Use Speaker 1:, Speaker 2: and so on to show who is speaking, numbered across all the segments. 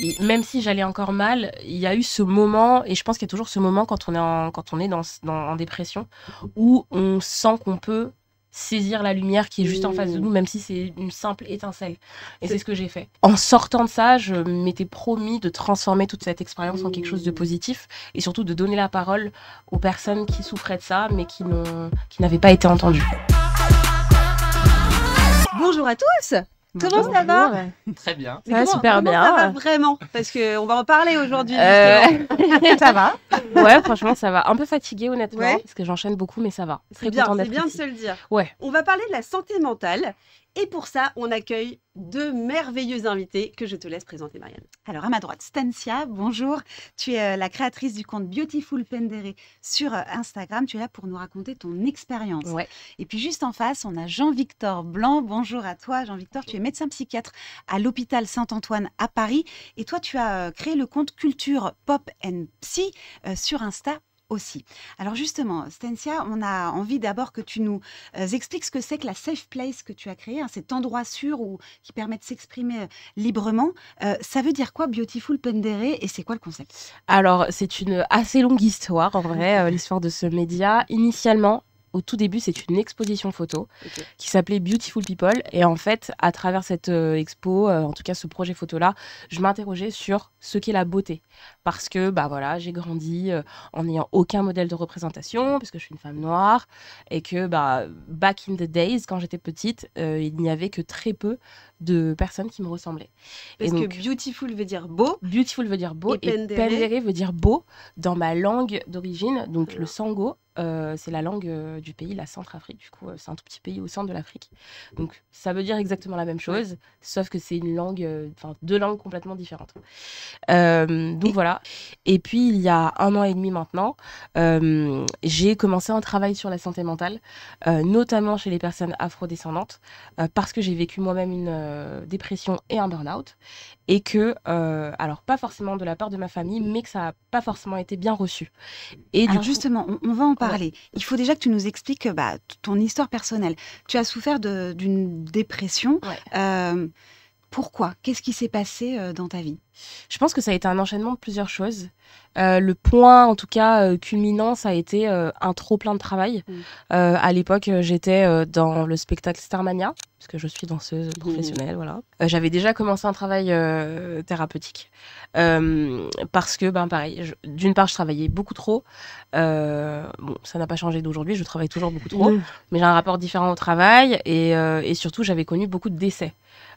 Speaker 1: Et même si j'allais encore mal, il y a eu ce moment, et je pense qu'il y a toujours ce moment quand on est en dépression, où on sent qu'on peut saisir la lumière qui est juste en face de nous, même si c'est une simple étincelle. Et c'est ce que j'ai fait. En sortant de ça, je m'étais promis de transformer toute cette expérience en quelque chose de positif, et surtout de donner la parole aux personnes qui souffraient de ça, mais qui n'avaient pas été entendues.
Speaker 2: Bonjour à tous. Comment ça va?
Speaker 3: Très bien.
Speaker 1: Ça va super bien.
Speaker 2: Ça va vraiment? Parce qu'on va en parler aujourd'hui.
Speaker 1: Ça va. Ouais, franchement, ça va. Un peu fatiguée, honnêtement,
Speaker 2: Ouais.
Speaker 1: parce que j'enchaîne beaucoup, mais ça va.
Speaker 2: C'est bien, c'est bien de se le dire.
Speaker 1: Ouais.
Speaker 2: On va parler de la santé mentale. Et pour ça, on accueille deux merveilleux invités que je te laisse présenter, Marianne.
Speaker 4: Alors, à ma droite, Stancia, bonjour. Tu es la créatrice du compte Beautiful Pendere sur Instagram. Tu es là pour nous raconter ton expérience.
Speaker 1: Ouais.
Speaker 4: Et puis, juste en face, on a Jean-Victor Blanc. Bonjour à toi, Jean-Victor. Tu es médecin psychiatre à l'hôpital Saint-Antoine à Paris. Et toi, tu as créé le compte Culture Pop and Psy sur Insta aussi. Alors justement, Stancia, on a envie d'abord que tu nous expliques ce que c'est que la safe place que tu as créé, cet endroit sûr qui permet de s'exprimer librement. Ça veut dire quoi, Beautiful Pendere, et c'est quoi le concept?
Speaker 1: Alors, c'est une assez longue histoire, en vrai, l'histoire de ce média. Initialement, au tout début, c'est une exposition photo qui s'appelait Beautiful People. Et en fait, à travers cette expo, en tout cas ce projet photo-là, je m'interrogeais sur ce qu'est la beauté. Parce que voilà, j'ai grandi en n'ayant aucun modèle de représentation, parce que je suis une femme noire, et que back in the days, quand j'étais petite, il n'y avait que très peu de personnes qui me ressemblaient.
Speaker 2: Parce
Speaker 1: et donc,
Speaker 2: que beautiful veut dire beau.
Speaker 1: Beautiful veut dire beau, et Pendere veut dire beau dans ma langue d'origine, donc le sango. C'est la langue du pays, la Centrafrique. Du coup, c'est un tout petit pays au centre de l'Afrique. Donc, ça veut dire exactement la même chose, sauf que c'est une langue, deux langues complètement différentes. Donc voilà. Et puis, il y a 1 an et demi maintenant, j'ai commencé un travail sur la santé mentale, notamment chez les personnes afrodescendantes, parce que j'ai vécu moi-même une dépression et un burn-out. Et que, alors pas forcément de la part de ma famille, mais que ça n'a pas forcément été bien reçu. Et
Speaker 4: alors justement, on va en parler. Ouais. Il faut déjà que tu nous expliques ton histoire personnelle. Tu as souffert d'une dépression.
Speaker 1: Ouais.
Speaker 4: Pourquoi? Qu'est-ce qui s'est passé dans ta vie?
Speaker 1: Je pense que ça a été un enchaînement de plusieurs choses. Le point, en tout cas, culminant, ça a été un trop-plein de travail. À l'époque, j'étais dans le spectacle Starmania, parce que je suis danseuse professionnelle, voilà. J'avais déjà commencé un travail thérapeutique. Parce que, pareil, d'une part, je travaillais beaucoup trop. Bon, ça n'a pas changé d'aujourd'hui, je travaille toujours beaucoup trop. Mais j'ai un rapport différent au travail. Et surtout, j'avais connu beaucoup de décès.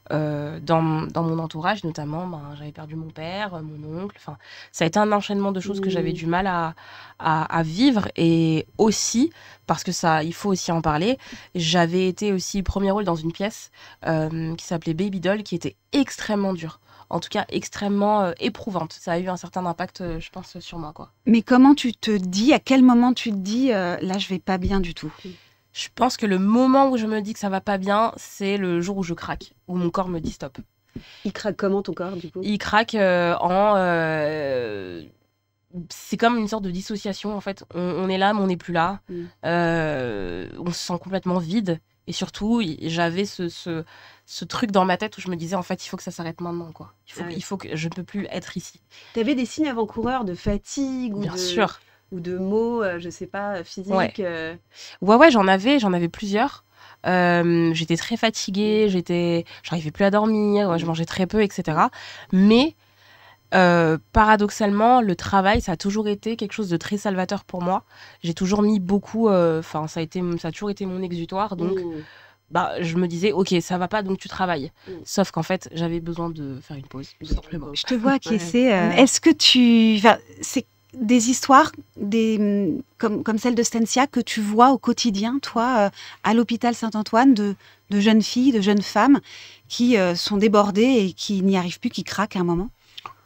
Speaker 1: Dans mon entourage, notamment, j'avais perdu mon père, mon oncle. Enfin, ça a été un enchaînement de choses que j'avais du mal à vivre. Et aussi, parce que ça, il faut aussi en parler, j'avais été aussi premier rôle dans une pièce qui s'appelait Baby Doll, qui était extrêmement dure. En tout cas, extrêmement éprouvante. Ça a eu un certain impact, je pense, sur moi, quoi.
Speaker 4: Mais comment tu te dis, à quel moment tu te dis, là, je vais pas bien du tout?
Speaker 1: Je pense que le moment où je me dis que ça va pas bien, c'est le jour où je craque, où mon corps me dit stop.
Speaker 2: Il craque comment, ton corps, du coup?
Speaker 1: Il craque c'est comme une sorte de dissociation, en fait. On est là, mais on n'est plus là. On se sent complètement vide. Et surtout, j'avais ce truc dans ma tête où je me disais, en fait, il faut que ça s'arrête maintenant, quoi. Il faut que je ne peux plus être ici.
Speaker 2: T'avais des signes avant-coureurs de fatigue
Speaker 1: Bien sûr.
Speaker 2: Ou de maux, je sais pas, physiques.
Speaker 1: Ouais, j'en avais plusieurs. J'étais très fatiguée, j'arrivais plus à dormir, je mangeais très peu, etc. Mais paradoxalement, le travail, ça a toujours été quelque chose de très salvateur pour moi. J'ai toujours mis beaucoup, ça a toujours été mon exutoire, donc je me disais, ok, ça va pas, donc tu travailles. Sauf qu'en fait, j'avais besoin de faire une pause, tout simplement.
Speaker 4: Je te vois acquiescer. Est-ce que c'est des histoires comme celle de Stancia que tu vois au quotidien, toi, à l'hôpital Saint-Antoine, de jeunes filles, de jeunes femmes qui sont débordées et qui n'y arrivent plus, qui craquent à un moment?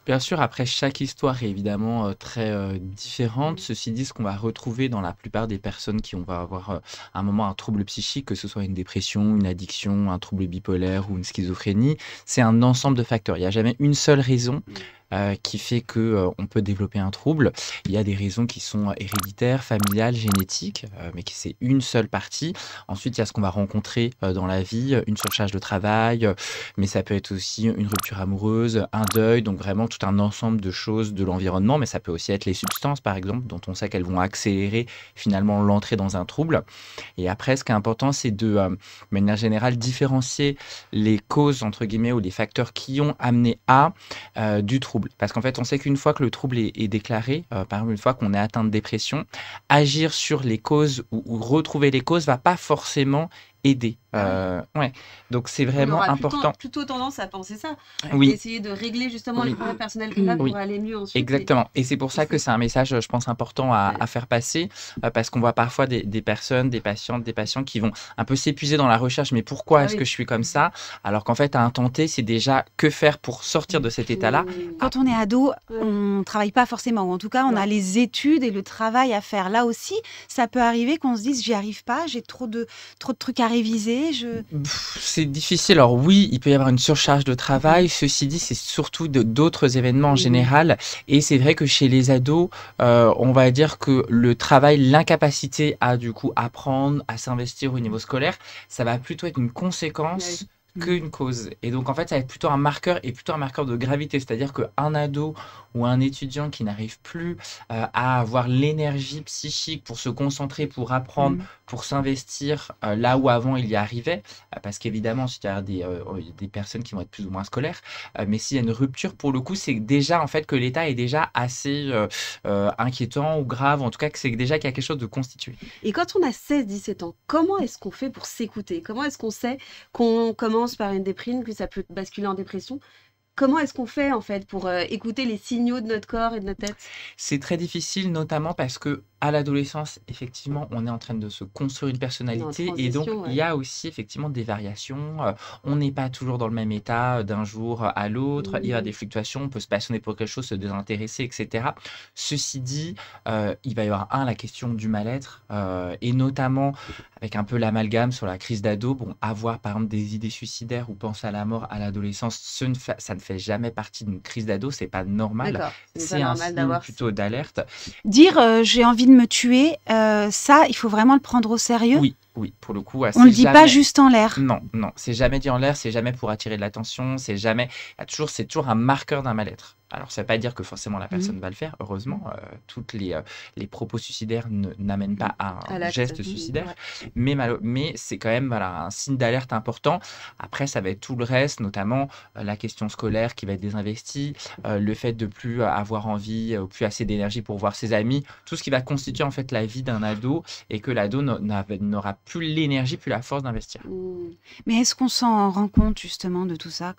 Speaker 3: Bien sûr, après, chaque histoire est évidemment très différente. Ceci dit, ce qu'on va retrouver dans la plupart des personnes qui va avoir à un moment un trouble psychique, que ce soit une dépression, une addiction, un trouble bipolaire ou une schizophrénie, c'est un ensemble de facteurs. Il n'y a jamais une seule raison qui fait que on peut développer un trouble. Il y a des raisons qui sont héréditaires, familiales, génétiques, mais qui c'est une seule partie. Ensuite, il y a ce qu'on va rencontrer dans la vie, une surcharge de travail, mais ça peut être aussi une rupture amoureuse, un deuil, donc vraiment tout un ensemble de choses de l'environnement, mais ça peut aussi être les substances, par exemple, dont on sait qu'elles vont accélérer finalement l'entrée dans un trouble. Et après, ce qui est important, c'est de manière générale, différencier les causes, entre guillemets, ou les facteurs qui ont amené à du trouble. Parce qu'en fait, on sait qu'une fois que le trouble est déclaré, par exemple, une fois qu'on est atteint de dépression, agir sur les causes ou retrouver les causes va pas forcément aider. Ouais. Donc, c'est
Speaker 2: On
Speaker 3: vraiment
Speaker 2: aura
Speaker 3: important.
Speaker 2: plutôt tendance à penser ça,
Speaker 3: Oui.
Speaker 2: d'essayer de régler justement les problèmes personnels qu'on a
Speaker 3: Oui.
Speaker 2: pour aller mieux ensuite.
Speaker 3: Exactement. Et c'est pour ça que c'est un message, je pense, important à faire passer, parce qu'on voit parfois des personnes, des patientes, des patients qui vont un peu s'épuiser dans la recherche. Mais pourquoi est-ce que je suis comme ça? Alors qu'en fait, à un temps T, c'est déjà que faire pour sortir de cet état-là.
Speaker 4: Quand on est ado, on ne travaille pas forcément, ou en tout cas, on a les études et le travail à faire. Là aussi, ça peut arriver qu'on se dise, j'y arrive pas, j'ai trop de trucs à réviser.
Speaker 3: C'est difficile. Alors oui, il peut y avoir une surcharge de travail. Ceci dit, c'est surtout d'autres événements en général. Et c'est vrai que chez les ados, on va dire que le travail, l'incapacité à du coup apprendre, à s'investir au niveau scolaire, ça va plutôt être une conséquence qu'une cause. Et donc en fait, ça va être plutôt un marqueur et plutôt un marqueur de gravité. C'est-à-dire qu'un ado ou un étudiant qui n'arrive plus à avoir l'énergie psychique pour se concentrer, pour apprendre, pour s'investir là où avant il y arrivait, parce qu'évidemment, il y a des personnes qui vont être plus ou moins scolaires, mais s'il y a une rupture, pour le coup, c'est déjà en fait que l'état est déjà assez inquiétant ou grave, en tout cas que c'est déjà qu'il y a quelque chose de constitué.
Speaker 2: Et quand on a 16-17 ans, comment est-ce qu'on fait pour s'écouter? Comment est-ce qu'on sait qu'on commence par une déprime, que ça peut basculer en dépression? Comment est-ce qu'on fait en fait pour écouter les signaux de notre corps et de notre tête?
Speaker 3: C'est très difficile, notamment parce que à l'adolescence, effectivement, on est en train de se construire une personnalité et donc il y a aussi effectivement des variations. On n'est pas toujours dans le même état d'un jour à l'autre. Il y a des fluctuations, on peut se passionner pour quelque chose, se désintéresser, etc. Ceci dit, il va y avoir la question du mal-être et notamment avec un peu l'amalgame sur la crise d'ado. Bon, avoir par exemple des idées suicidaires ou penser à la mort à l'adolescence, ça ne fait jamais partie d'une crise d'ado, c'est pas normal.
Speaker 2: D'accord,
Speaker 3: C'est un signe plutôt d'alerte.
Speaker 4: Dire j'ai envie de me tuer, ça, il faut vraiment le prendre au sérieux.
Speaker 3: Oui, pour le coup,
Speaker 4: on ne le dit pas juste en l'air.
Speaker 3: Non, c'est jamais dit en l'air, c'est jamais pour attirer de l'attention, c'est toujours un marqueur d'un mal-être. Alors, ça ne veut pas dire que forcément la personne va le faire, heureusement. Toutes les propos suicidaires n'amènent pas à un geste suicidaire, mais c'est quand même un signe d'alerte important. Après, ça va être tout le reste, notamment la question scolaire qui va être désinvestie, le fait de plus avoir envie, plus assez d'énergie pour voir ses amis, tout ce qui va constituer en fait la vie d'un ado et que l'ado n'aura plus l'énergie, plus la force d'investir.
Speaker 4: Mais est-ce qu'on s'en rend compte justement de tout ça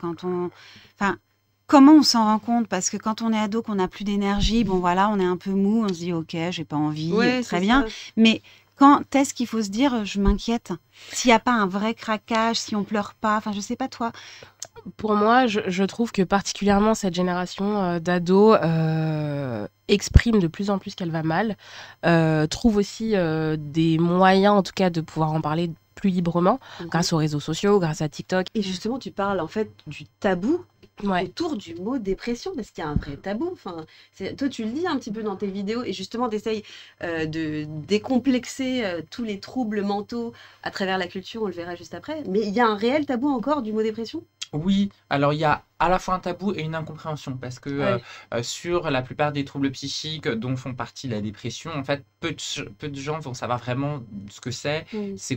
Speaker 4: comment on s'en rend compte? Parce que quand on est ado, qu'on n'a plus d'énergie, bon voilà, on est un peu mou, on se dit ok, j'ai pas envie, très bien. Ça. Mais quand est-ce qu'il faut se dire je m'inquiète? S'il n'y a pas un vrai craquage, si on pleure pas, je sais pas toi.
Speaker 1: Pour moi, je trouve que particulièrement cette génération d'ados exprime de plus en plus qu'elle va mal, trouve aussi des moyens en tout cas de pouvoir en parler plus librement grâce aux réseaux sociaux, grâce à TikTok.
Speaker 2: Et justement, tu parles en fait du tabou autour du mot dépression, parce qu'il y a un vrai tabou. Toi, tu le dis un petit peu dans tes vidéos, et justement, tu essayes de décomplexer tous les troubles mentaux à travers la culture, on le verra juste après. Mais il y a un réel tabou encore du mot dépression?
Speaker 3: Oui, alors il y a à la fois un tabou et une incompréhension parce que sur la plupart des troubles psychiques dont font partie la dépression, en fait, peu de gens vont savoir vraiment ce que c'est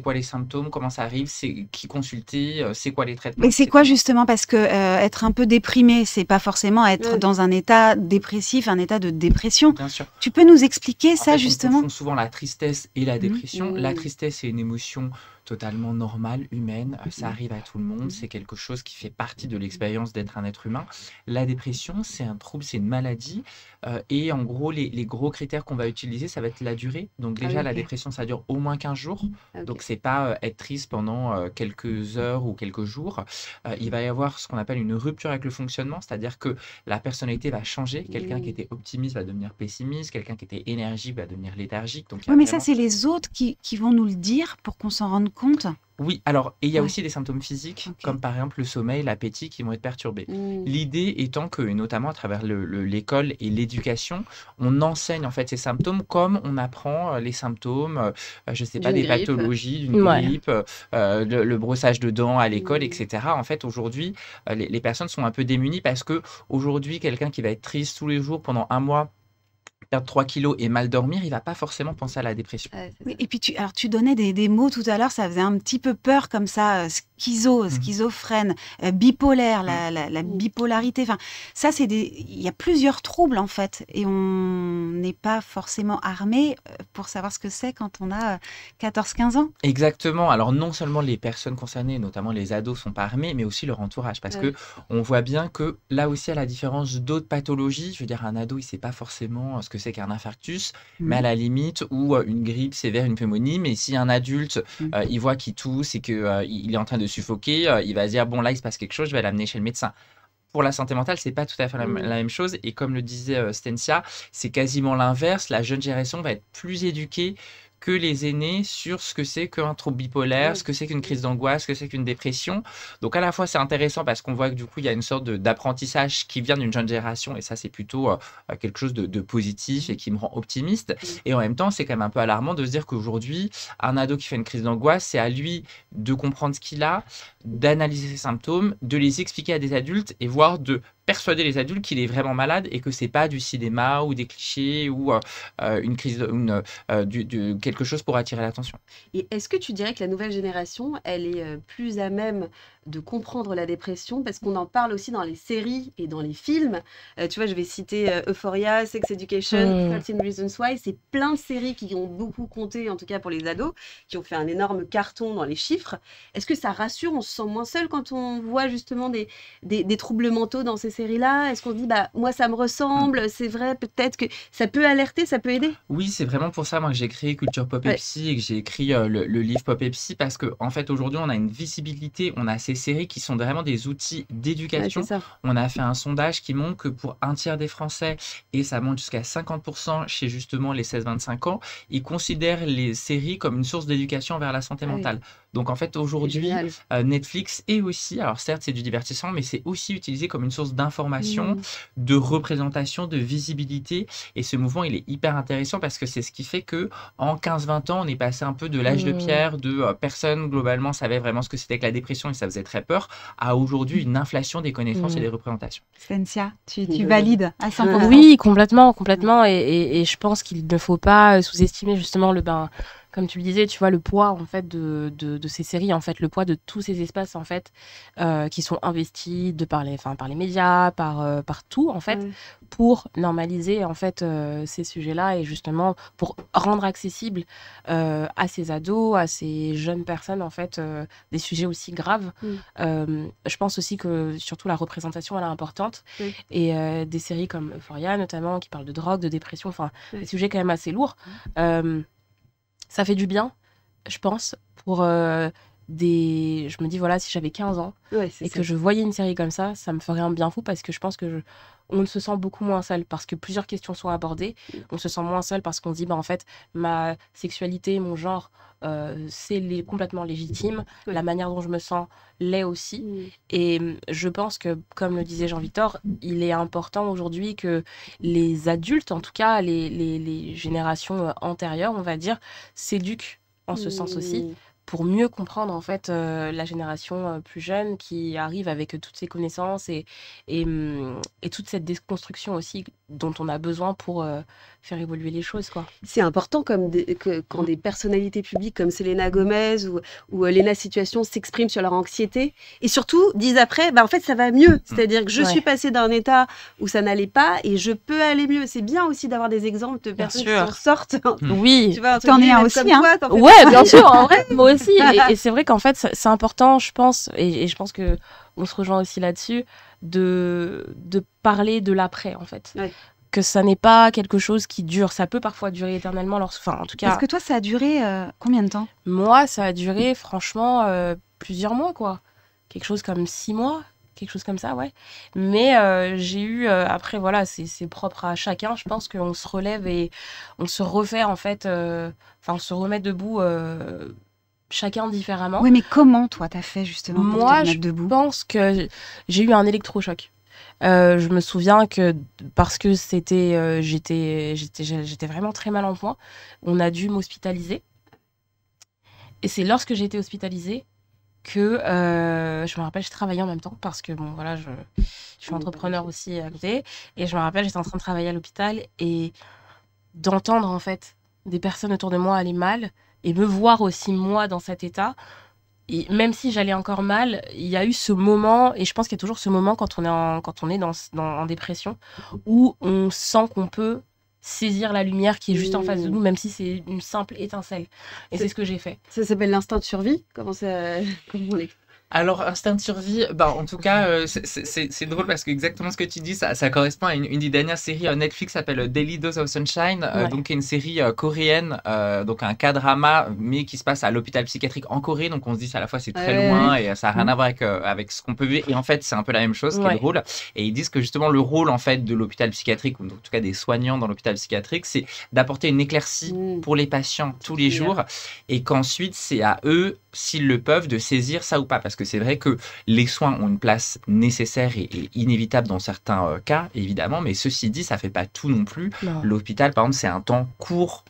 Speaker 3: quoi les symptômes, comment ça arrive, c'est qui consulter, c'est quoi les traitements.
Speaker 4: Mais c'est quoi justement? Parce que être un peu déprimé, c'est pas forcément être dans un état dépressif, un état de dépression.
Speaker 3: Bien sûr.
Speaker 4: Tu peux nous expliquer ça justement?
Speaker 3: On confond souvent la tristesse et la dépression. La tristesse, c'est une émotion totalement normale, humaine, ça arrive à tout le monde, c'est quelque chose qui fait partie de l'expérience d'être un être humain. La dépression, c'est un trouble, c'est une maladie, et en gros, les gros critères qu'on va utiliser, ça va être la durée. Donc déjà, la dépression, ça dure au moins 15 jours, donc c'est pas être triste pendant quelques heures ou quelques jours. Il va y avoir ce qu'on appelle une rupture avec le fonctionnement, c'est-à-dire que la personnalité va changer, quelqu'un qui était optimiste va devenir pessimiste, quelqu'un qui était énergique va devenir léthargique. Donc,
Speaker 4: mais ça, c'est les autres qui vont nous le dire pour qu'on s'en rende compte. compte?
Speaker 3: Oui, alors, et il y a
Speaker 4: Ouais.
Speaker 3: aussi des symptômes physiques,
Speaker 4: Ok.
Speaker 3: comme par exemple le sommeil, l'appétit, qui vont être perturbés. L'idée étant que, et notamment à travers l'école et l'éducation, on enseigne en fait ces symptômes comme on apprend les symptômes, je sais pas,
Speaker 2: D'une
Speaker 3: des
Speaker 2: grippe.
Speaker 3: pathologies, d'une
Speaker 1: Ouais.
Speaker 3: grippe, le brossage de dents à l'école,
Speaker 2: Mm.
Speaker 3: etc. En fait, aujourd'hui, les personnes sont un peu démunies parce que aujourd'hui, quelqu'un qui va être triste tous les jours pendant un mois, perdre 3 kilos et mal dormir, il va pas forcément penser à la dépression.
Speaker 2: Ouais, c'est
Speaker 4: Oui,
Speaker 2: ça.
Speaker 4: et puis alors tu donnais des mots tout à l'heure, ça faisait un petit peu peur comme ça, schizophrène, bipolaire, la
Speaker 2: Mm.
Speaker 4: bipolarité. Enfin, ça il y a plusieurs troubles en fait, et on n'est pas forcément armé pour savoir ce que c'est quand on a 14-15 ans.
Speaker 3: Exactement. Alors non seulement les personnes concernées, notamment les ados, sont pas armés, mais aussi leur entourage, parce
Speaker 2: Ouais.
Speaker 3: que on voit bien que là aussi, à la différence d'autres pathologies, je veux dire, un ado, il sait pas forcément ce que c'est qu'un infarctus, mais à la limite, ou une grippe sévère, une pneumonie. Mais si un adulte, il voit qu'il tousse et que il est en train de suffoquer, il va se dire bon là, il se passe quelque chose, je vais l'amener chez le médecin. Pour la santé mentale, c'est pas tout à fait la même chose. Et comme le disait Stencia, c'est quasiment l'inverse. La jeune génération va être plus éduquée que les aînés sur ce que c'est qu'un trouble bipolaire, ce que c'est qu'une crise d'angoisse, ce que c'est qu'une dépression. Donc à la fois c'est intéressant parce qu'on voit que du coup il y a une sorte d'apprentissage qui vient d'une jeune génération et ça c'est plutôt quelque chose de positif et qui me rend optimiste. Et en même temps c'est quand même un peu alarmant de se dire qu'aujourd'hui un ado qui fait une crise d'angoisse, c'est à lui de comprendre ce qu'il a, d'analyser ses symptômes, de les expliquer à des adultes et voire de persuader les adultes qu'il est vraiment malade et que c'est pas du cinéma ou des clichés ou une crise, quelque chose pour attirer l'attention.
Speaker 2: Et est-ce que tu dirais que la nouvelle génération, elle est plus à même de comprendre la dépression parce qu'on en parle aussi dans les séries et dans les films. Tu vois, je vais citer Euphoria, Sex Education, 13 Reasons Why. C'est plein de séries qui ont beaucoup compté, en tout cas pour les ados, qui ont fait un énorme carton dans les chiffres. Est-ce que ça rassure? On se sent moins seul quand on voit justement des troubles mentaux dans ces séries-là? Est-ce qu'on se dit, bah, moi, ça me ressemble, c'est vrai, peut-être que ça peut alerter, ça peut aider?
Speaker 3: Oui, c'est vraiment pour ça moi que j'ai créé Culture Pop et Psy et que j'ai écrit le livre Pop et Psy parce que en fait aujourd'hui on a une visibilité, on a ces séries qui sont vraiment des outils d'éducation.
Speaker 2: Ouais,
Speaker 3: on a fait un sondage qui montre que pour un tiers des Français, et ça monte jusqu'à 50% chez justement les 16-25 ans, ils considèrent les séries comme une source d'éducation vers la santé mentale. Donc en fait aujourd'hui Netflix est aussi, alors certes c'est du divertissement, mais c'est aussi utilisé comme une source d'information, de représentation, de visibilité. Et ce mouvement il est hyper intéressant parce que c'est ce qui fait que en 15-20 ans on est passé un peu de l'âge de pierre, de personne globalement savait vraiment ce que c'était que la dépression et ça faisait très peur, à aujourd'hui une inflation des connaissances et des représentations.
Speaker 4: Stencia, tu valides à 100%?
Speaker 1: Oui, complètement. Et je pense qu'il ne faut pas sous-estimer justement comme tu le disais, tu vois, le poids en fait de ces séries, en fait, le poids de tous ces espaces en fait qui sont investis par les médias, par tout en fait, pour normaliser en fait ces sujets-là et justement pour rendre accessible à ces ados, à ces jeunes personnes en fait des sujets aussi graves. Je pense aussi que surtout la représentation elle est importante et des séries comme Euphoria notamment qui parlent de drogue, de dépression, enfin des sujets quand même assez lourds. Ça fait du bien, je pense, pour je me dis, voilà, si j'avais 15 ans que je voyais une série comme ça me ferait un bien fou parce que je pense que on se sent beaucoup moins seul parce que plusieurs questions sont abordées. On se sent moins seul parce qu'on se dit, bah, en fait, ma sexualité, mon genre, c'est complètement légitime. La manière dont je me sens l'est aussi. Et je pense que, comme le disait Jean-Victor, il est important aujourd'hui que les adultes, en tout cas les générations antérieures, on va dire, s'éduquent en ce sens aussi, pour mieux comprendre en fait la génération plus jeune qui arrive avec toutes ces connaissances et toute cette déconstruction aussi dont on a besoin pour faire évoluer les choses, quoi.
Speaker 2: C'est important quand des personnalités publiques comme Selena Gomez ou Lena Situation s'expriment sur leur anxiété et surtout disent après, bah, en fait ça va mieux, c'est-à-dire que je suis passée d'un état où ça n'allait pas et je peux aller mieux. C'est bien aussi d'avoir des exemples de personnes qui s'en sortent.
Speaker 1: Oui,
Speaker 2: tu vois,
Speaker 4: t'en es un aussi,
Speaker 2: comme
Speaker 4: hein.
Speaker 2: toi,
Speaker 1: ouais, bien sûr, en vrai, moi aussi. Et c'est vrai qu'en fait, c'est important, je pense, et je pense que on se rejoint aussi là-dessus, de parler de l'après, en fait. Que ça n'est pas quelque chose qui dure. Ça peut parfois durer éternellement. En tout cas.
Speaker 4: Est-ce que toi, ça a duré combien de temps?
Speaker 1: Moi, ça a duré, franchement, plusieurs mois, quoi. Quelque chose comme 6 mois. Quelque chose comme ça, ouais. Mais j'ai eu, après, voilà, c'est propre à chacun. Je pense qu'on se relève et on se refait, en fait, on se remet debout chacun différemment.
Speaker 4: Oui, mais comment, toi, t'as fait justement pour te mettre debout ?
Speaker 1: Je pense que j'ai eu un électrochoc. Je me souviens que parce que j'étais vraiment très mal en point, on a dû m'hospitaliser. Et c'est lorsque j'ai été hospitalisée que je me rappelle, je travaillais en même temps parce que bon voilà, je suis entrepreneur aussi à côté. Et je me rappelle, j'étais en train de travailler à l'hôpital et d'entendre en fait des personnes autour de moi aller mal et me voir aussi moi dans cet état. Et même si j'allais encore mal, il y a eu ce moment, et je pense qu'il y a toujours ce moment quand on est en dépression, où on sent qu'on peut saisir la lumière qui est juste en face de nous, même si c'est une simple étincelle. Et c'est ce que j'ai fait.
Speaker 2: Ça s'appelle l'instinct de survie ? Comment on l'explique ?
Speaker 3: Alors, instinct de survie, en tout cas, c'est drôle parce que exactement ce que tu dis, ça correspond à une des dernières séries Netflix qui s'appelle Daily Dose of Sunshine, donc une série coréenne, donc un K-drama, mais qui se passe à l'hôpital psychiatrique en Corée, donc on se dit à la fois c'est très loin et ça n'a rien à voir avec ce qu'on peut vivre, et en fait c'est un peu la même chose, qui est drôle, et ils disent que justement le rôle en fait de l'hôpital psychiatrique, ou en tout cas des soignants dans l'hôpital psychiatrique, c'est d'apporter une éclaircie pour les patients tous les jours, et qu'ensuite c'est à eux, s'ils le peuvent, de saisir ça ou pas, parce que c'est vrai que les soins ont une place nécessaire et inévitable dans certains cas, évidemment, mais ceci dit, ça ne fait pas tout non plus. L'hôpital, par exemple, c'est un temps court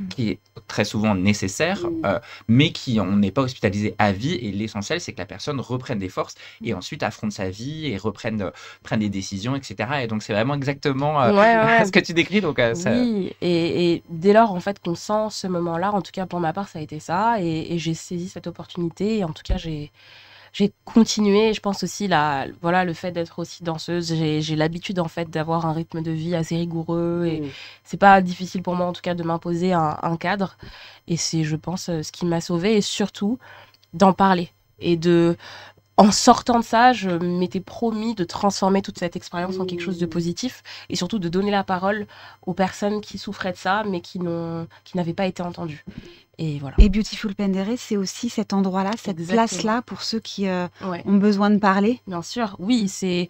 Speaker 3: qui est très souvent nécessaire, mais on n'est pas hospitalisé à vie, et l'essentiel, c'est que la personne reprenne des forces et ensuite affronte sa vie et prenne des décisions, etc. Et donc, c'est vraiment exactement ce que tu décris. Donc,
Speaker 1: oui, et dès lors, en fait, qu'on sent ce moment-là, en tout cas pour ma part, ça a été ça, et j'ai saisi cette opportunité, et en tout cas, j'ai continué. Je pense aussi le fait d'être aussi danseuse, j'ai l'habitude en fait d'avoir un rythme de vie assez rigoureux, et c'est pas difficile pour moi en tout cas de m'imposer un cadre, et c'est, je pense, ce qui m'a sauvée, et surtout d'en parler, et en sortant de ça, je m'étais promis de transformer toute cette expérience en quelque chose de positif, et surtout de donner la parole aux personnes qui souffraient de ça mais qui n'avaient pas été entendues. Et voilà.
Speaker 4: Et Beautiful Pendéré, c'est aussi cet endroit-là, cette place-là pour ceux qui ont besoin de parler.
Speaker 1: Bien sûr, oui, c'est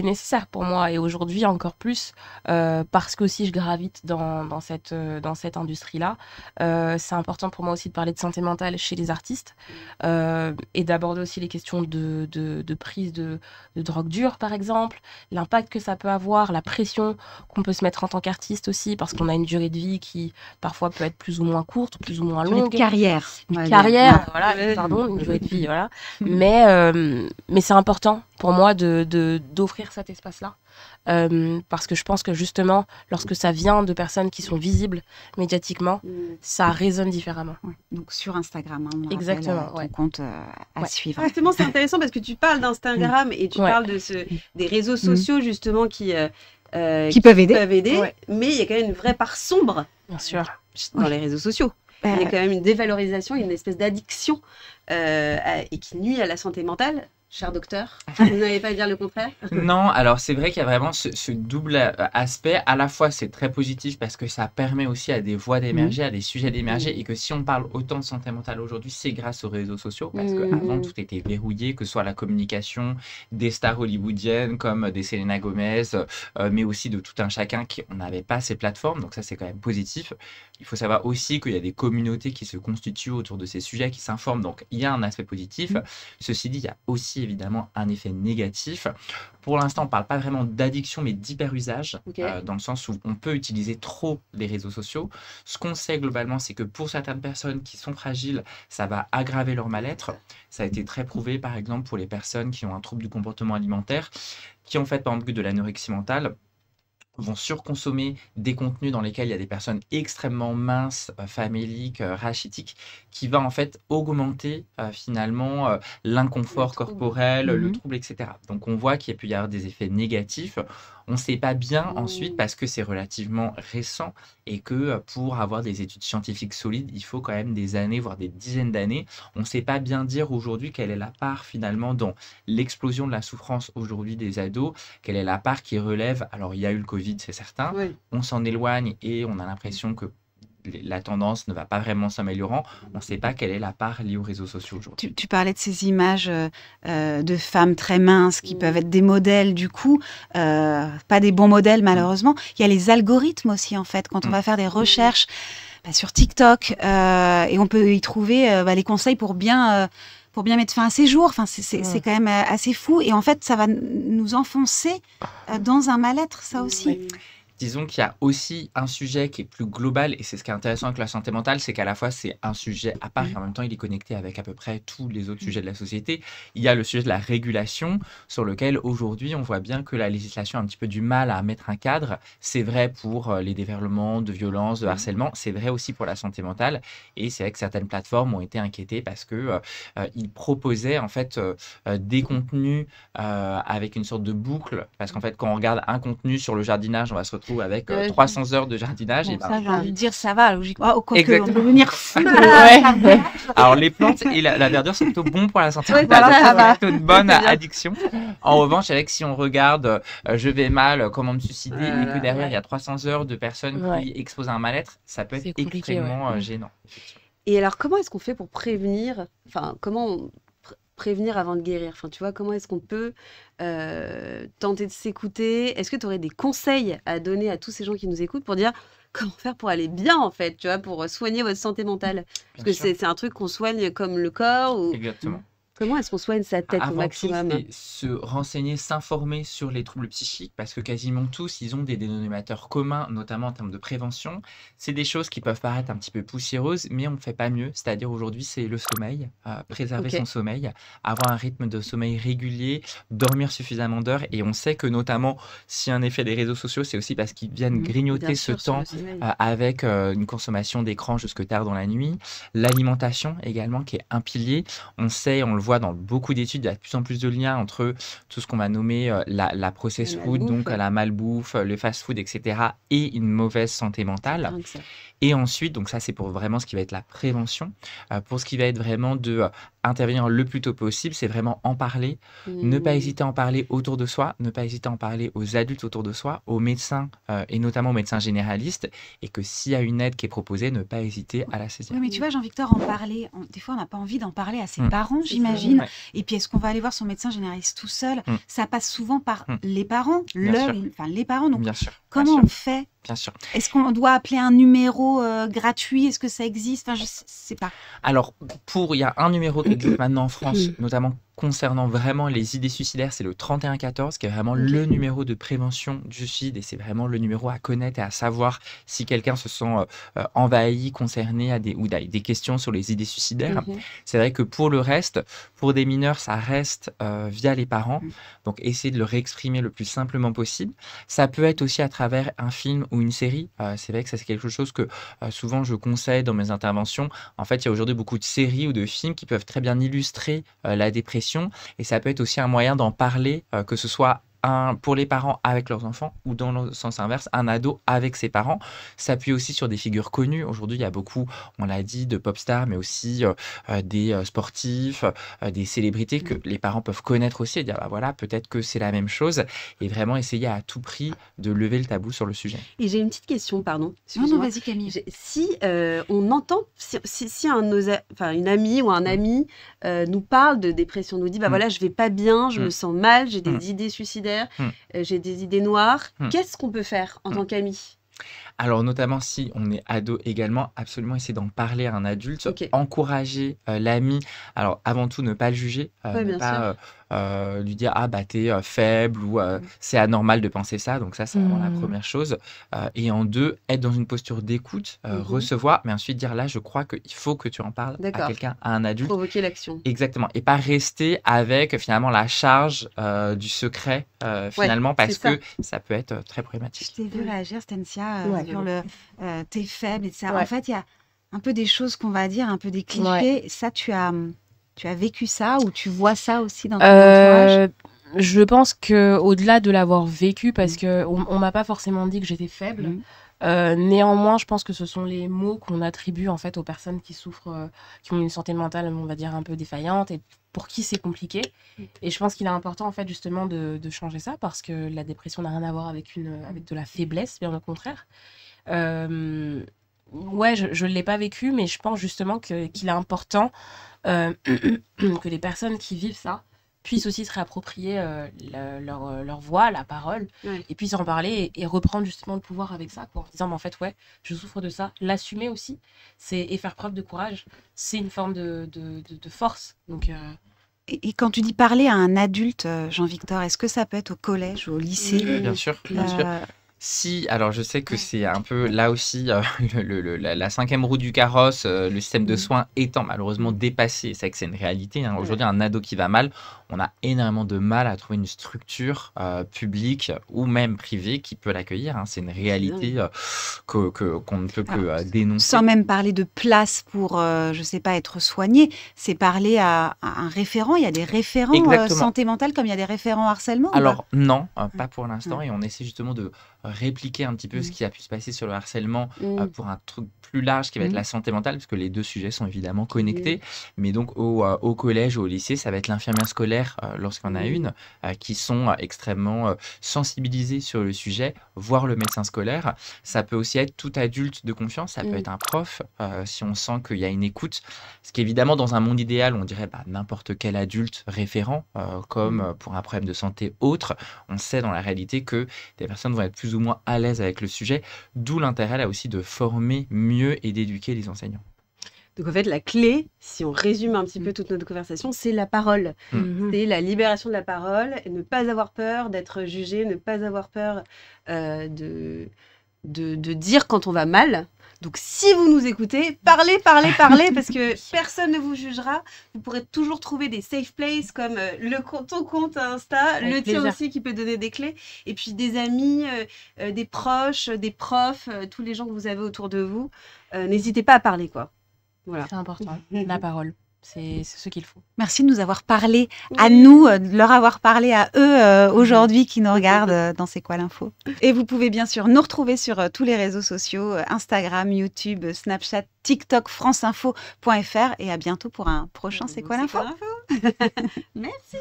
Speaker 1: nécessaire pour moi, et aujourd'hui encore plus, parce que aussi je gravite dans cette industrie-là. C'est important pour moi aussi de parler de santé mentale chez les artistes, et d'aborder aussi les questions de prise de drogue dure, par exemple, l'impact que ça peut avoir, la pression qu'on peut se mettre en tant qu'artiste aussi, parce qu'on a une durée de vie qui parfois peut être plus ou moins courte, plus ou moins longue.
Speaker 4: Une carrière.
Speaker 1: Une carrière, voilà, pardon, une durée de vie, voilà. Mais c'est important pour moi d'offrir cet espace-là, parce que je pense que justement, lorsque ça vient de personnes qui sont visibles médiatiquement, ça résonne différemment.
Speaker 4: Ouais. Donc sur Instagram, on
Speaker 1: exactement,
Speaker 4: ton compte à suivre.
Speaker 2: Justement, c'est intéressant parce que tu parles d'Instagram et tu parles des réseaux sociaux justement qui
Speaker 4: peuvent aider,
Speaker 2: mais il y a quand même une vraie part sombre,
Speaker 1: bien sûr,
Speaker 2: dans les réseaux sociaux. Il y a quand même une dévalorisation, une espèce d'addiction et qui nuit à la santé mentale. Cher docteur, vous n'allez pas dire le contraire?
Speaker 3: Non, alors c'est vrai qu'il y a vraiment ce double aspect. À la fois, c'est très positif parce que ça permet aussi à des voix d'émerger, à des sujets d'émerger, et que si on parle autant de santé mentale aujourd'hui, c'est grâce aux réseaux sociaux, parce qu'avant, tout était verrouillé, que ce soit la communication des stars hollywoodiennes comme des Selena Gomez, mais aussi de tout un chacun on n'avait pas ces plateformes, donc ça c'est quand même positif. Il faut savoir aussi qu'il y a des communautés qui se constituent autour de ces sujets, qui s'informent, donc il y a un aspect positif. Ceci dit, il y a aussi évidemment un effet négatif. Pour l'instant, on ne parle pas vraiment d'addiction, mais d'hyperusage, dans le sens où on peut utiliser trop les réseaux sociaux. Ce qu'on sait globalement, c'est que pour certaines personnes qui sont fragiles, ça va aggraver leur mal-être. Ça a été très prouvé, par exemple, pour les personnes qui ont un trouble du comportement alimentaire, qui ont fait, par exemple, de l'anorexie mentale, vont surconsommer des contenus dans lesquels il y a des personnes extrêmement minces, faméliques, rachitiques, qui va en fait augmenter finalement l'inconfort corporel, le trouble, etc. Donc on voit qu'il y a pu y avoir des effets négatifs. On ne sait pas bien ensuite parce que c'est relativement récent et que pour avoir des études scientifiques solides, il faut quand même des années, voire des dizaines d'années. On ne sait pas bien dire aujourd'hui quelle est la part finalement dans l'explosion de la souffrance aujourd'hui des ados, quelle est la part qui relève. Alors il y a eu le Covid, c'est certain, on s'en éloigne et on a l'impression que la tendance ne va pas vraiment s'améliorant. On ne sait pas quelle est la part liée aux réseaux sociaux aujourd'hui.
Speaker 4: Tu parlais de ces images de femmes très minces qui peuvent être des modèles du coup, pas des bons modèles malheureusement. Il y a les algorithmes aussi en fait, quand on va faire des recherches. sur TikTok et on peut y trouver les conseils pour bien mettre fin à ses jours. Enfin, c'est quand même assez fou. Et en fait, ça va nous enfoncer dans un mal-être, ça aussi.
Speaker 2: Oui.
Speaker 3: Disons qu'il y a aussi un sujet qui est plus global, et c'est ce qui est intéressant avec la santé mentale, c'est qu'à la fois c'est un sujet à part et en même temps il est connecté avec à peu près tous les autres sujets de la société. Il y a le sujet de la régulation, sur lequel aujourd'hui on voit bien que la législation a un petit peu du mal à mettre un cadre. C'est vrai pour les déferlements de violence, de harcèlement, c'est vrai aussi pour la santé mentale, et c'est vrai que certaines plateformes ont été inquiétées parce que ils proposaient en fait des contenus avec une sorte de boucle, parce qu'en fait quand on regarde un contenu sur le jardinage, on va se retrouver avec 300 heures de jardinage.
Speaker 4: Bon,
Speaker 3: et ben,
Speaker 4: ça, j'ai envie de dire, ça va, logiquement. Oh, quoique,
Speaker 3: Exactement.
Speaker 4: on peut devenir fou.
Speaker 3: Alors les plantes et la verdure sont plutôt bons pour la santé
Speaker 2: Ouais,
Speaker 3: mentale,
Speaker 2: voilà,
Speaker 3: donc
Speaker 2: ça
Speaker 3: c'est
Speaker 2: va.
Speaker 3: plutôt une bonne
Speaker 2: C'est bien.
Speaker 3: addiction. En revanche, c'est vrai que si on regarde je vais mal, comment me suicider, et que
Speaker 2: Voilà,
Speaker 3: derrière
Speaker 2: ouais.
Speaker 3: il y a 300 heures de personnes
Speaker 1: Ouais.
Speaker 3: qui exposent un mal-être, ça peut être
Speaker 1: C'est compliqué,
Speaker 3: extrêmement
Speaker 1: ouais.
Speaker 3: gênant. Effectivement.
Speaker 2: Et alors, comment est-ce qu'on fait pour prévenir, enfin, prévenir avant de guérir? Enfin, tu vois, comment est-ce qu'on peut tenter de s'écouter? Est-ce que tu aurais des conseils à donner à tous ces gens qui nous écoutent pour dire comment faire pour aller bien, en fait, tu vois, pour soigner votre santé mentale? Parce
Speaker 3: Bien
Speaker 2: que
Speaker 3: sûr.
Speaker 2: c'est un truc qu'on soigne comme le corps, ou
Speaker 3: Exactement.
Speaker 2: comment est-ce qu'on soigne sa tête au
Speaker 3: Avant tout,
Speaker 2: maximum?
Speaker 3: c'est se renseigner, s'informer sur les troubles psychiques, parce que quasiment tous, ils ont des dénominateurs communs, notamment en termes de prévention. C'est des choses qui peuvent paraître un petit peu poussiéreuses, mais on ne fait pas mieux. C'est-à-dire aujourd'hui, c'est le sommeil, préserver
Speaker 2: Ok.
Speaker 3: son sommeil, avoir un rythme de sommeil régulier, dormir suffisamment d'heures. Et on sait que notamment, s'il y a un effet des réseaux sociaux, c'est aussi parce qu'ils viennent grignoter
Speaker 2: Bien
Speaker 3: ce
Speaker 2: sûr, sur
Speaker 3: temps
Speaker 2: le sommeil.
Speaker 3: avec une consommation d'écran jusque tard dans la nuit. L'alimentation également, qui est un pilier. On sait, on le voit dans beaucoup d'études, il y a de plus en plus de liens entre tout ce qu'on va nommer la processed
Speaker 2: La
Speaker 3: food,
Speaker 2: malbouffe,
Speaker 3: donc
Speaker 2: ouais.
Speaker 3: la malbouffe, le fast-food, etc., et une mauvaise santé mentale.
Speaker 2: Rien que ça.
Speaker 3: Et ensuite, donc ça c'est pour vraiment ce qui va être la prévention. Pour ce qui va être vraiment de intervenir le plus tôt possible, c'est vraiment en parler. Ne pas hésiter à en parler autour de soi, ne pas hésiter à en parler aux adultes autour de soi, aux médecins et notamment aux médecins généralistes. Et que s'il y a une aide qui est proposée, ne pas hésiter à la saisir.
Speaker 4: Oui, mais tu vois, Jean-Victor, en parler, des fois, on n'a pas envie d'en parler à ses parents,
Speaker 2: ça.
Speaker 4: j'imagine.
Speaker 3: Ouais.
Speaker 4: Et puis, est-ce qu'on va aller voir son médecin généraliste tout seul?
Speaker 3: Mm.
Speaker 4: Ça passe souvent par
Speaker 3: Mm.
Speaker 4: les parents,
Speaker 3: Bien sûr.
Speaker 4: les parents. Donc,
Speaker 3: Bien sûr.
Speaker 4: comment
Speaker 3: bien
Speaker 4: on
Speaker 3: sûr,
Speaker 4: fait?
Speaker 3: bien sûr.
Speaker 4: Est-ce qu'on doit appeler un numéro gratuit? Est-ce que ça existe? Enfin, je sais pas.
Speaker 3: Alors, il y a un numéro qui existe maintenant en France, notamment concernant vraiment les idées suicidaires, c'est le 3114, qui est vraiment le numéro de prévention du suicide, et c'est vraiment le numéro à connaître et à savoir si quelqu'un se sent envahi, concerné ou des questions sur les idées suicidaires. C'est vrai que pour le reste, pour des mineurs, ça reste via les parents, donc essayer de le réexprimer le plus simplement possible. Ça peut être aussi à travers un film ou une série. C'est vrai que ça, c'est quelque chose que souvent je conseille dans mes interventions. En fait, il y a aujourd'hui beaucoup de séries ou de films qui peuvent très bien illustrer la dépression, et ça peut être aussi un moyen d'en parler, que ce soit pour les parents avec leurs enfants, ou dans le sens inverse, un ado avec ses parents. S'appuie aussi sur des figures connues. Aujourd'hui, il y a beaucoup, on l'a dit, de pop stars, mais aussi des sportifs, des célébrités que les parents peuvent connaître aussi, et dire, bah voilà, peut-être que c'est la même chose, et vraiment essayer à tout prix de lever le tabou sur le sujet.
Speaker 2: Et j'ai une petite question, pardon.
Speaker 4: Non,
Speaker 2: Excuse-moi.
Speaker 4: vas-y, Camille.
Speaker 2: Si on entend, si une amie ou un ami nous parle de dépression, nous dit, bah voilà, je vais pas bien, je me sens mal, j'ai des idées suicidaires, j'ai des idées noires, qu'est-ce qu'on peut faire en tant qu'ami?
Speaker 3: Alors, notamment si on est ado également, absolument essayer d'en parler à un adulte, encourager l'ami. Alors, avant tout, ne pas le juger, ne pas lui dire « Ah, bah, t'es faible » ou « C'est anormal de penser ça ». Donc ça, c'est vraiment la première chose. Et en deux, être dans une posture d'écoute, recevoir, mais ensuite dire « Là, je crois qu'il faut que tu en parles à quelqu'un, à un adulte. »
Speaker 2: Provoquer l'action.
Speaker 3: Exactement. Et pas rester avec, finalement, la charge du secret, finalement, parce que ça peut être très problématique.
Speaker 4: Je t'ai vu réagir, Stancia, sur le t'es faible et ça. En fait, il y a un peu des choses qu'on va dire, un peu des clichés. Ça, tu as vécu ça, ou tu vois ça aussi dans ton entourage?
Speaker 1: Je pense que au-delà de l'avoir vécu, parce que on m'a pas forcément dit que j'étais faible. Néanmoins, je pense que ce sont les mots qu'on attribue en fait aux personnes qui souffrent, qui ont une santé mentale, on va dire, un peu défaillante, et pour qui c'est compliqué. Et je pense qu'il est important en fait justement de changer ça, parce que la dépression n'a rien à voir avec de la faiblesse, bien au contraire. Ouais, je l'ai pas vécu, mais je pense justement qu'il est important que les personnes qui vivent ça puissent aussi se réapproprier leur voix, la parole, et puissent en parler et reprendre justement le pouvoir avec ça, quoi, en disant, mais en fait, ouais, je souffre de ça. L'assumer aussi, et faire preuve de courage, c'est une forme de force. Donc,
Speaker 4: Et quand tu dis parler à un adulte, Jean-Victor, est-ce que ça peut être au collège ou au lycée?
Speaker 3: Oui, bien sûr, bien sûr. Si, alors je sais que c'est un peu là aussi la cinquième roue du carrosse, le système de soins étant malheureusement dépassé, c'est vrai que c'est une réalité. Hein. Aujourd'hui, un ado qui va mal, on a énormément de mal à trouver une structure publique ou même privée qui peut l'accueillir. Hein. C'est une réalité qu'on ne peut que dénoncer.
Speaker 4: Sans même parler de place pour, je sais pas, être soigné, c'est parler à un référent. Il y a des référents santé mentale comme il y a des référents harcèlement?
Speaker 3: Alors non, pas pour l'instant, et on essaie justement de répliquer un petit peu ce qui a pu se passer sur le harcèlement pour un truc plus large qui va être la santé mentale, parce que les deux sujets sont évidemment connectés. Mais donc au collège ou au lycée, ça va être l'infirmière scolaire, lorsqu'on a une, qui sont extrêmement sensibilisés sur le sujet, voire le médecin scolaire. Ça peut aussi être tout adulte de confiance, ça peut être un prof, si on sent qu'il y a une écoute. Ce qui évidemment, dans un monde idéal, on dirait n'importe quel adulte référent, comme pour un problème de santé autre. On sait dans la réalité que des personnes vont être plus ou moins à l'aise avec le sujet, d'où l'intérêt là aussi de former mieux et d'éduquer les enseignants.
Speaker 2: Donc en fait, la clé, si on résume un petit peu toute notre conversation, c'est la parole. C'est la libération de la parole, et ne pas avoir peur d'être jugé, ne pas avoir peur de dire quand on va mal. Donc si vous nous écoutez, parlez, parce que personne ne vous jugera. Vous pourrez toujours trouver des safe places comme ton compte Insta, avec le tien aussi qui peut donner des clés, et puis des amis, des proches, des profs, tous les gens que vous avez autour de vous. N'hésitez pas à parler, quoi. Voilà.
Speaker 1: C'est important, la parole. C'est ce qu'il faut.
Speaker 4: Merci de nous avoir parlé à nous, de leur avoir parlé à eux aujourd'hui qui nous regardent dans C'est quoi l'info. Et vous pouvez bien sûr nous retrouver sur tous les réseaux sociaux, Instagram, YouTube, Snapchat, TikTok, franceinfo.fr, et à bientôt pour un prochain C'est quoi l'info.
Speaker 2: Merci.